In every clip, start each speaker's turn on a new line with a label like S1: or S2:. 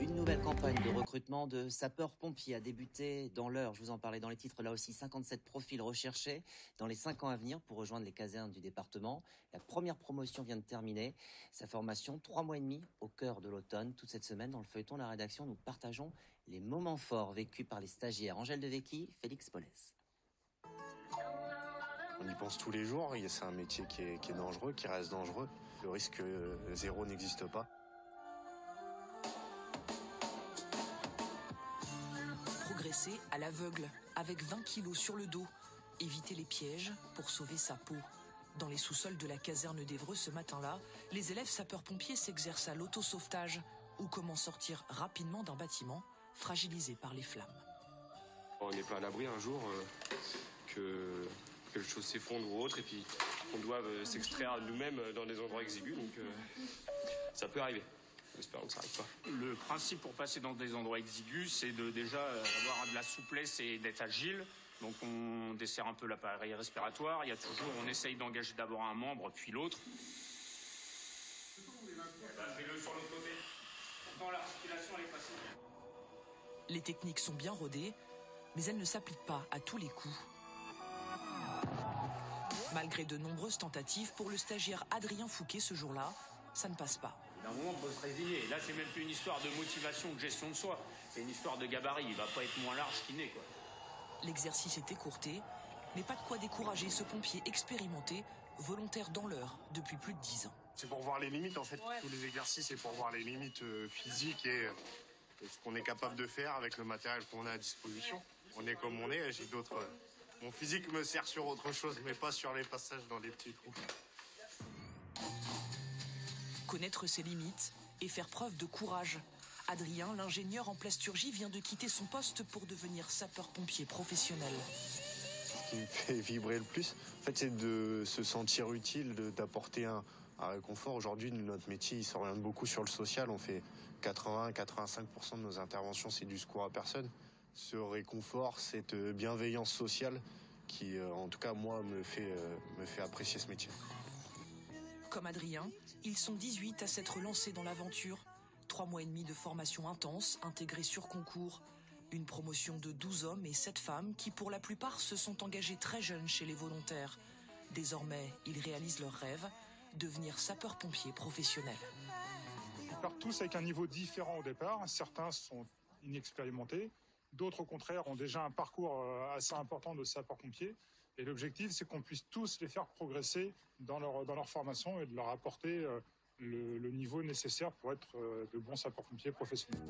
S1: Une nouvelle campagne de recrutement de sapeurs-pompiers a débuté dans l'Eure. Je vous en parlais dans les titres, là aussi 57 profils recherchés dans les 5 ans à venir pour rejoindre les casernes du département. La première promotion vient de terminer sa formation, 3 mois et demi au cœur de l'automne. Toute cette semaine, dans le feuilleton La Rédaction, nous partageons les moments forts vécus par les stagiaires. Angèle Devecchi, Félix Polès.
S2: On y pense tous les jours, c'est un métier qui est dangereux, qui reste dangereux. Le risque zéro n'existe pas.
S3: Progresser à l'aveugle, avec 20 kilos sur le dos. Éviter les pièges pour sauver sa peau. Dans les sous-sols de la caserne d'Évreux ce matin-là, les élèves sapeurs-pompiers s'exercent à l'autosauvetage ou comment sortir rapidement d'un bâtiment fragilisé par les flammes.
S4: On n'est pas à l'abri un jour que quelque chose s'effondre ou autre et puis on doit s'extraire nous-mêmes dans des endroits exigus, donc ça peut arriver. J'espère que ça n'arrive pas.
S5: Le principe pour passer dans des endroits exigus, c'est de déjà avoir de la souplesse et d'être agile. Donc on desserre un peu l'appareil respiratoire. Il y a toujours, on essaye d'engager d'abord un membre, puis l'autre. Fais-le sur l'autre côté. Pourtant l'articulation elle est facile.
S3: Les techniques sont bien rodées, mais elles ne s'appliquent pas à tous les coups. Malgré de nombreuses tentatives, pour le stagiaire Adrien Fouquet ce jour-là, ça ne passe pas.
S5: D'un moment, il faut se résigner. Là, c'est même plus une histoire de motivation, de gestion de soi. C'est une histoire de gabarit. Il va pas être moins large qu'il n'est, quoi.
S3: L'exercice est écourté, mais pas de quoi décourager ce pompier expérimenté, volontaire dans l'Eure depuis plus de 10 ans.
S2: C'est pour voir les limites en fait. Ouais. Tous les exercices, c'est pour voir les limites physiques et ce qu'on est capable de faire avec le matériel qu'on a à disposition. On est comme on est, j'ai d'autres... Mon physique me sert sur autre chose, mais pas sur les passages dans les petits trous.
S3: Connaître ses limites et faire preuve de courage. Adrien, l'ingénieur en plasturgie, vient de quitter son poste pour devenir sapeur-pompier professionnel.
S2: Ce qui me fait vibrer le plus, en fait, c'est de se sentir utile, d'apporter un réconfort. Aujourd'hui, notre métier, il s'oriente beaucoup sur le social. On fait 80-85% de nos interventions, c'est du secours à personne. Ce réconfort, cette bienveillance sociale qui, en tout cas, moi, me fait apprécier ce métier.
S3: Comme Adrien, ils sont 18 à s'être lancés dans l'aventure. 3 mois et demi de formation intense, intégrée sur concours. Une promotion de 12 hommes et 7 femmes qui, pour la plupart, se sont engagés très jeunes chez les volontaires. Désormais, ils réalisent leur rêve, devenir sapeurs-pompiers professionnels.
S6: Ils partent tous avec un niveau différent au départ. Certains sont inexpérimentés. D'autres, au contraire, ont déjà un parcours assez important de sapeurs-pompiers. Et l'objectif, c'est qu'on puisse tous les faire progresser dans leur formation et de leur apporter le niveau nécessaire pour être de bons sapeurs-pompiers professionnels.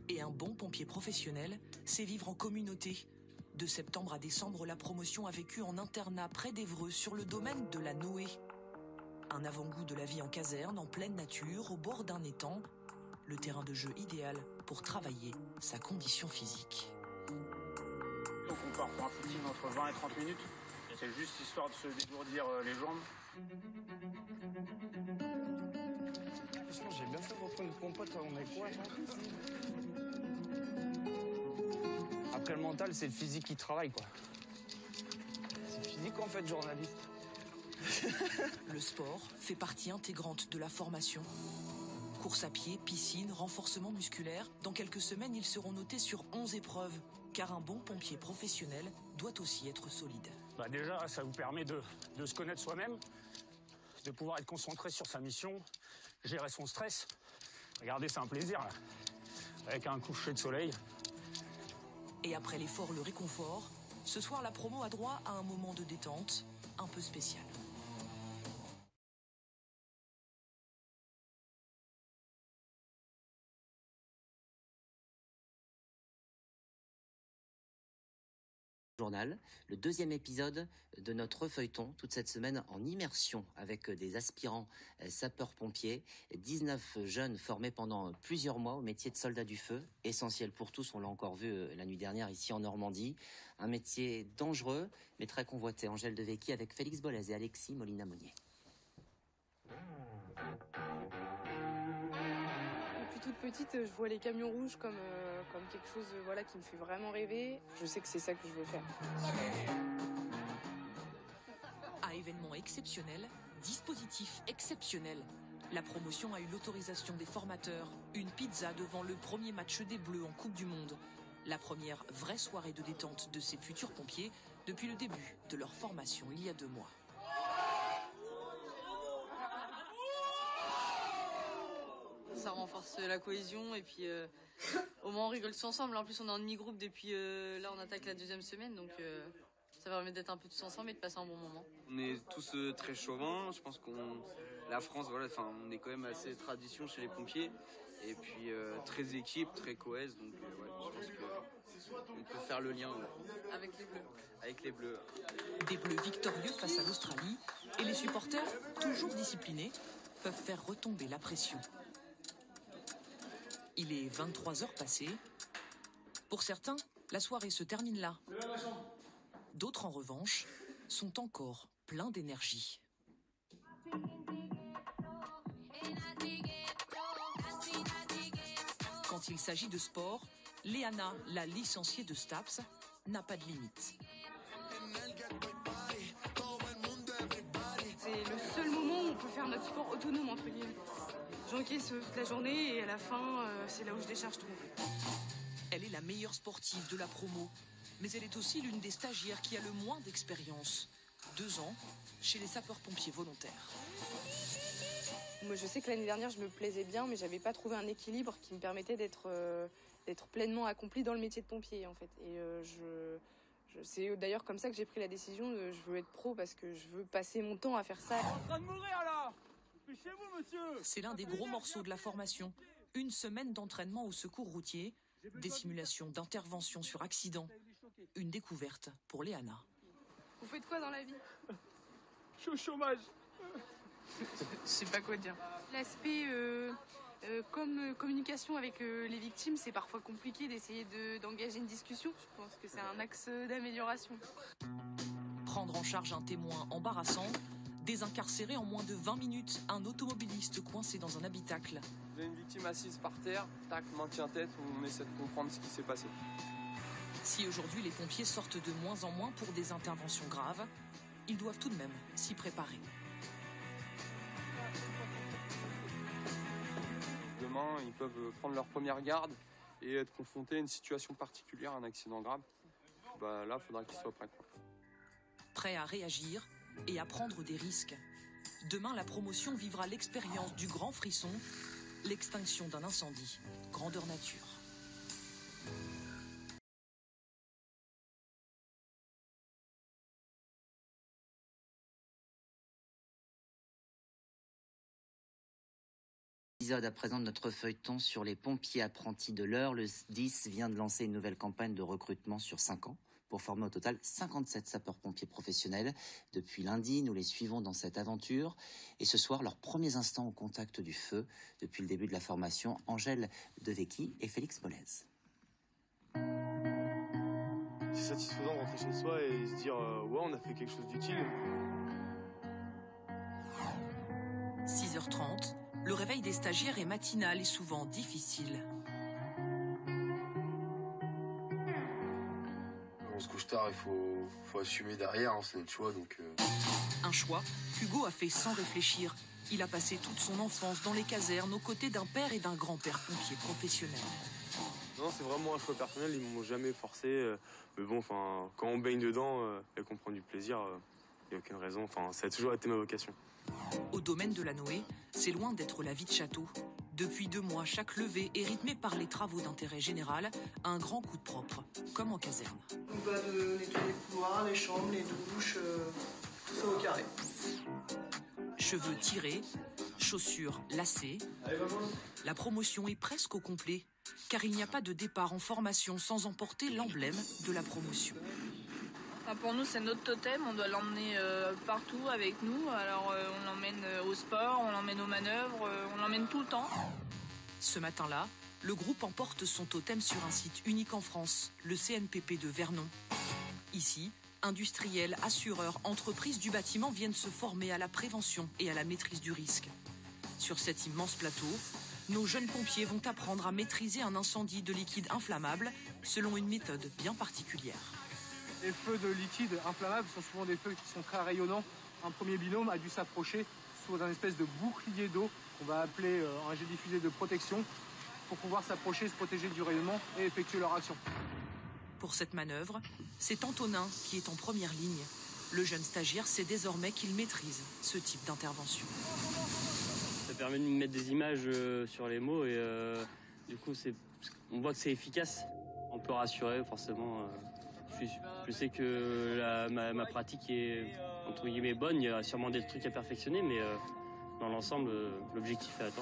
S3: Et un bon pompier professionnel, c'est vivre en communauté. De septembre à décembre, la promotion a vécu en internat près d'Évreux sur le domaine de la Noé. Un avant-goût de la vie en caserne, en pleine nature, au bord d'un étang. Le terrain de jeu idéal pour travailler sa condition physique.
S5: Donc on part pour un footing entre 20 et 30 minutes. C'est juste histoire de se dégourdir les jambes.
S7: J'ai bien fait de reprendre le compote, on est quoi là? Après le mental, c'est le physique qui travaille quoi. C'est physique en fait, journaliste.
S3: Le sport fait partie intégrante de la formation. Course à pied, piscine, renforcement musculaire. Dans quelques semaines, ils seront notés sur 11 épreuves. Car un bon pompier professionnel doit aussi être solide.
S5: Déjà, ça vous permet de se connaître soi-même, de pouvoir être concentré sur sa mission, gérer son stress. Regardez, c'est un plaisir, là. Avec un coucher de soleil.
S3: Et après l'effort, le réconfort, ce soir, la promo a droit à un moment de détente un peu spécial.
S1: Journal, le deuxième épisode de notre feuilleton, toute cette semaine en immersion avec des aspirants sapeurs-pompiers, 19 jeunes formés pendant plusieurs mois au métier de soldat du feu, essentiel pour tous, on l'a encore vu la nuit dernière ici en Normandie, un métier dangereux mais très convoité. Angèle Devecchi avec Félix Bolès et Alexis Molina-Monnier.
S8: Depuis toute petite, je vois les camions rouges comme quelque chose qui me fait vraiment rêver. Je sais que c'est ça que je veux faire.
S3: Événement exceptionnel, dispositif exceptionnel. La promotion a eu l'autorisation des formateurs. Une pizza devant le premier match des Bleus en Coupe du Monde. La première vraie soirée de détente de ces futurs pompiers depuis le début de leur formation il y a 2 mois.
S8: Ça renforce la cohésion et puis au moins on rigole tous ensemble. En plus on est en demi-groupe depuis là on attaque la 2e semaine donc ça permet d'être un peu tous ensemble et de passer un bon moment.
S7: On est tous très chauvins. Je pense la France, voilà, on est quand même assez tradition chez les pompiers. Et puis très équipe, très cohèse. Donc ouais, je pense qu'on peut faire le lien
S8: Avec les Bleus.
S7: avec les Bleus.
S3: Des Bleus victorieux face à l'Australie et les supporters, toujours disciplinés, peuvent faire retomber la pression. Il est 23h passées. Pour certains, la soirée se termine là. D'autres, en revanche, sont encore pleins d'énergie. Quand il s'agit de sport, Léana, la licenciée de STAPS, n'a pas de limite.
S8: C'est le seul moment où on peut faire notre sport autonome entre guillemets. J'encaisse toute la journée et à la fin c'est là où je décharge tout.
S3: Elle est la meilleure sportive de la promo, mais elle est aussi l'une des stagiaires qui a le moins d'expérience. 2 ans chez les sapeurs-pompiers volontaires.
S8: Moi je sais que l'année dernière je me plaisais bien mais j'avais pas trouvé un équilibre qui me permettait d'être pleinement accomplie dans le métier de pompier en fait. Et c'est d'ailleurs comme ça que j'ai pris la décision de je veux être pro parce que je veux passer mon temps à faire ça.
S9: En train de mourir là! Dépêchez-vous monsieur!
S3: C'est l'un des gros morceaux de la formation. 1 semaine d'entraînement au secours routier, des simulations d'intervention sur accident. Une découverte pour Léana.
S8: Vous faites quoi dans la vie?
S9: Je suis au chômage.
S8: Je sais pas quoi dire. L'aspect comme communication avec les victimes, c'est parfois compliqué d'essayer d'engager une discussion. Je pense que c'est un axe d'amélioration.
S3: Prendre en charge un témoin embarrassant, désincarcérer en moins de 20 minutes un automobiliste coincé dans un habitacle.
S7: Vous avez une victime assise par terre, tac, maintien tête, on essaie de comprendre ce qui s'est passé.
S3: Si aujourd'hui les pompiers sortent de moins en moins pour des interventions graves, ils doivent tout de même s'y préparer.
S7: Demain, ils peuvent prendre leur première garde et être confrontés à une situation particulière, un accident grave. Là, il faudra qu'ils soient prêts.
S3: Prêts à réagir et à prendre des risques. Demain, la promotion vivra l'expérience du grand frisson, l'extinction d'un incendie, grandeur nature.
S1: Épisode à présent de notre feuilleton sur les pompiers apprentis de l'Eure. Le SDIS vient de lancer une nouvelle campagne de recrutement sur 5 ans pour former au total 57 sapeurs-pompiers professionnels. Depuis lundi, nous les suivons dans cette aventure. Et ce soir, leurs premiers instants au contact du feu. Depuis le début de la formation, Angèle Devecchi et Félix Molez.
S10: C'est satisfaisant de rentrer chez soi et se dire ouais, on a fait quelque chose d'utile.
S3: 6h30, le réveil des stagiaires est matinal et souvent difficile.
S11: On se couche tard, il faut assumer derrière, c'est notre choix.
S3: Un choix qu'Hugo a fait sans réfléchir. Il a passé toute son enfance dans les casernes aux côtés d'un père et d'un grand-père pompier professionnel.
S10: Non, c'est vraiment un choix personnel, ils m'ont jamais forcé. Mais bon, quand on baigne dedans et qu'on prend du plaisir, il n'y a aucune raison. Ça a toujours été ma vocation.
S3: Au domaine de la Noé, c'est loin d'être la vie de château. Depuis 2 mois, chaque levée est rythmée par les travaux d'intérêt général, un grand coup de propre, comme en caserne.
S12: On va nettoyer les couloirs, les chambres, les douches, tout ça au carré.
S3: Cheveux tirés, chaussures lacées.
S12: Allez,
S3: la promotion est presque au complet, car il n'y a pas de départ en formation sans emporter l'emblème de la promotion.
S13: Pour nous, c'est notre totem, on doit l'emmener partout avec nous. Alors, on l'emmène au sport, on l'emmène aux manœuvres, on l'emmène tout le temps.
S3: Ce matin-là, le groupe emporte son totem sur un site unique en France, le CNPP de Vernon. Ici, industriels, assureurs, entreprises du bâtiment viennent se former à la prévention et à la maîtrise du risque. Sur cet immense plateau, nos jeunes pompiers vont apprendre à maîtriser un incendie de liquide inflammable selon une méthode bien particulière.
S14: Les feux de liquide inflammables sont souvent des feux qui sont très rayonnants. Un premier binôme a dû s'approcher sous un espèce de bouclier d'eau qu'on va appeler un jet diffusé de protection pour pouvoir s'approcher, se protéger du rayonnement et effectuer leur action.
S3: Pour cette manœuvre, c'est Antonin qui est en première ligne. Le jeune stagiaire sait désormais qu'il maîtrise ce type d'intervention.
S15: Ça permet de mettre des images sur les mots et du coup, on voit que c'est efficace. On peut rassurer forcément. Je sais que ma pratique est entre guillemets bonne. Il y a sûrement des trucs à perfectionner, mais dans l'ensemble, l'objectif est atteint.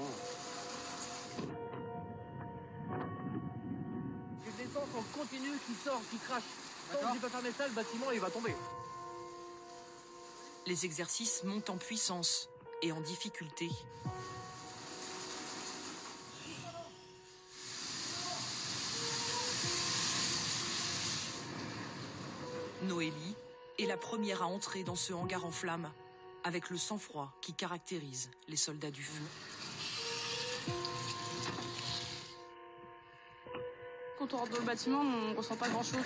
S16: J'ai des temps en continu qui sort, qui crache. Tant que j'ai pas fermé ça, le bâtiment il va tomber.
S3: Les exercices montent en puissance et en difficulté. Noélie est la première à entrer dans ce hangar en flammes, avec le sang-froid qui caractérise les soldats du feu.
S17: Quand on rentre dans le bâtiment, on ne ressent pas grand-chose.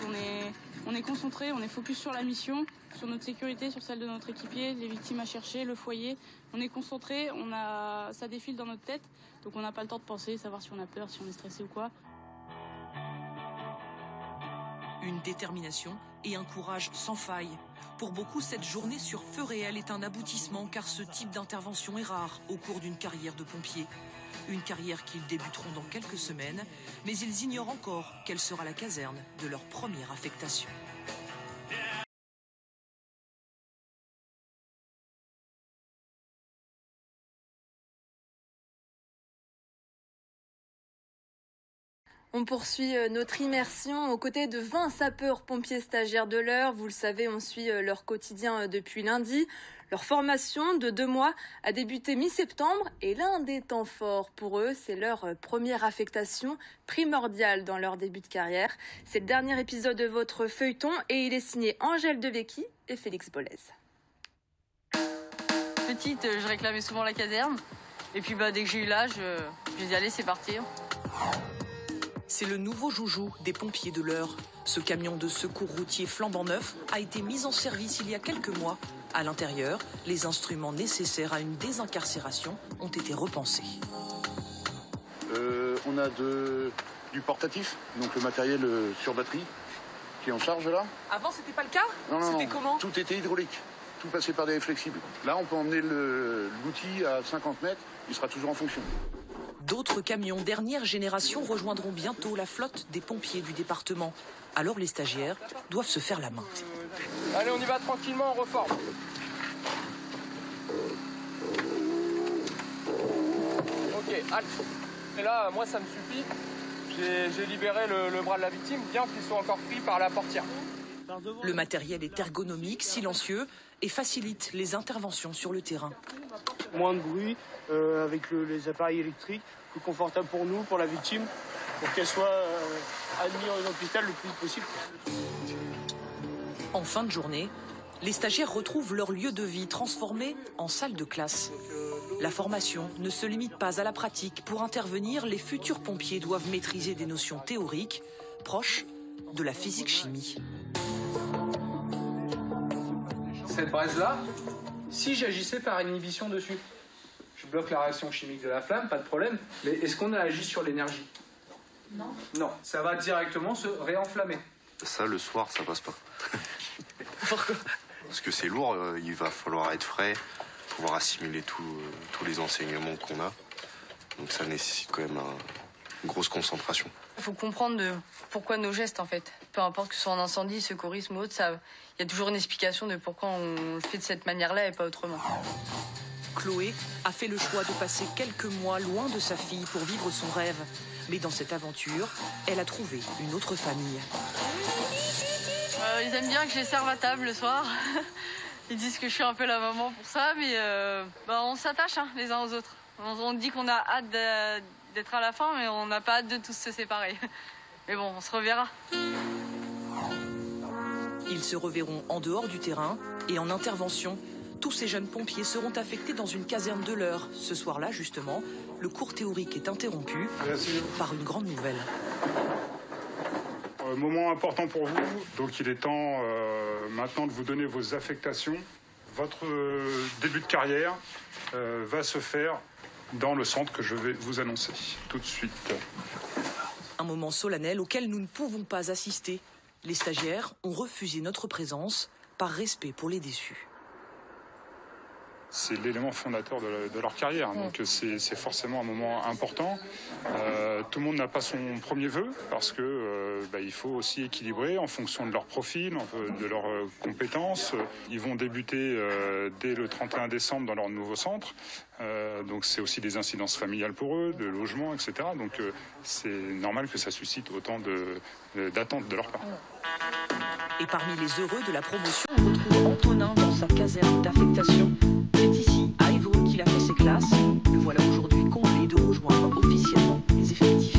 S17: On est concentré, on est focus sur la mission, sur notre sécurité, sur celle de notre équipier, les victimes à chercher, le foyer. On est concentré, ça défile dans notre tête, donc on n'a pas le temps de penser, savoir si on a peur, si on est stressé ou quoi.
S3: Une détermination et un courage sans faille. Pour beaucoup, cette journée sur feu réel est un aboutissement car ce type d'intervention est rare au cours d'une carrière de pompier. Une carrière qu'ils débuteront dans quelques semaines, mais ils ignorent encore quelle sera la caserne de leur première affectation.
S18: On poursuit notre immersion aux côtés de 20 sapeurs-pompiers stagiaires de l'Eure. Vous le savez, on suit leur quotidien depuis lundi. Leur formation de 2 mois a débuté mi-septembre et l'un des temps forts pour eux, c'est leur première affectation primordiale dans leur début de carrière. C'est le dernier épisode de votre feuilleton et il est signé Angèle Devecchi et Félix Bollez.
S19: Petite, je réclamais souvent la caserne et puis dès que j'ai eu l'âge, j'ai dit allez, c'est parti.
S3: C'est le nouveau joujou des pompiers de l'Eure. Ce camion de secours routier flambant neuf a été mis en service il y a quelques mois. À l'intérieur, les instruments nécessaires à une désincarcération ont été repensés.
S20: On a du portatif, donc le matériel sur batterie qui est en charge là.
S3: Avant, c'était pas le cas ?
S20: Non,
S3: c'était comment ?
S20: Tout était hydraulique, tout passait par des flexibles. Là, on peut emmener l'outil à 50 mètres, il sera toujours en fonction.
S3: D'autres camions dernière génération rejoindront bientôt la flotte des pompiers du département. Alors les stagiaires doivent se faire la main.
S14: Allez, on y va tranquillement, on reforme. Ok, halte. Et là, moi, ça me suffit. J'ai libéré le bras de la victime, bien qu'il soit encore pris par la portière.
S3: Le matériel est ergonomique, silencieux et facilite les interventions sur le terrain.
S21: Moins de bruit, avec les appareils électriques, plus confortable pour nous, pour la victime, pour qu'elle soit admise dans l'hôpital le plus vite possible.
S3: En fin de journée, les stagiaires retrouvent leur lieu de vie transformé en salle de classe. La formation ne se limite pas à la pratique. Pour intervenir, les futurs pompiers doivent maîtriser des notions théoriques proches de la physique-chimie.
S14: Cette braise-là, si j'agissais par inhibition dessus, je bloque la réaction chimique de la flamme, pas de problème, mais est-ce qu'on a agi sur l'énergie ?
S19: Non.
S14: Non, ça va directement se réenflammer.
S2: Ça, le soir, ça passe pas.
S3: Pourquoi ?
S2: Parce que c'est lourd, il va falloir être frais, pouvoir assimiler tous les enseignements qu'on a. Donc ça nécessite quand même une grosse concentration.
S19: Il faut comprendre pourquoi nos gestes, en fait. Peu importe que ce soit un incendie, secourisme ou autre, il y a toujours une explication de pourquoi on le fait de cette manière-là et pas autrement.
S3: Chloé a fait le choix de passer quelques mois loin de sa fille pour vivre son rêve. Mais dans cette aventure, elle a trouvé une autre famille.
S19: Ils aiment bien que je les serve à table le soir. Ils disent que je suis un peu la maman pour ça, mais on s'attache les uns aux autres. On dit qu'on a hâte d'être à la fin, mais on n'a pas hâte de tous se séparer. Mais bon, on se reverra.
S3: Ils se reverront en dehors du terrain et en intervention. Tous ces jeunes pompiers seront affectés dans une caserne de l'Eure. Ce soir-là, justement, le cours théorique est interrompu par une grande nouvelle.
S6: moment important pour vous, donc il est temps maintenant de vous donner vos affectations. Votre début de carrière va se faire dans le centre que je vais vous annoncer tout de suite.
S3: Un moment solennel auquel nous ne pouvons pas assister. Les stagiaires ont refusé notre présence par respect pour les déçus.
S6: C'est l'élément fondateur de leur carrière, donc c'est forcément un moment important. Tout le monde n'a pas son premier vœu parce que il faut aussi équilibrer en fonction de leur profil, de leurs compétences. Ils vont débuter dès le 31 décembre dans leur nouveau centre. Donc c'est aussi des incidences familiales pour eux, de logement, etc. Donc c'est normal que ça suscite autant d'attentes de leur part.
S3: Et parmi les heureux de la promotion, on retrouve Antonin dans sa caserne d'affectation. C'est ici, à Évreux, qu'il a fait ses classes. Le voilà aujourd'hui comblé de rejoindre officiellement les effectifs.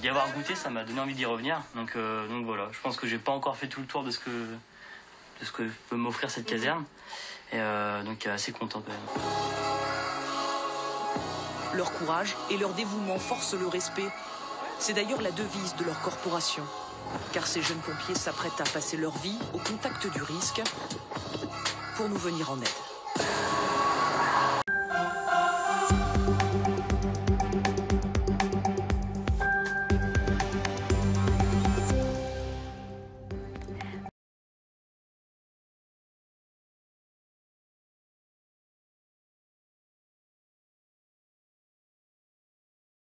S15: D'y avoir goûté, ça m'a donné envie d'y revenir. Donc voilà, je pense que j'ai pas encore fait tout le tour de ce que peut m'offrir cette caserne. Et donc assez content quand même.
S3: Leur courage et leur dévouement forcent le respect. C'est d'ailleurs la devise de leur corporation. Car ces jeunes pompiers s'apprêtent à passer leur vie au contact du risque pour nous venir en aide.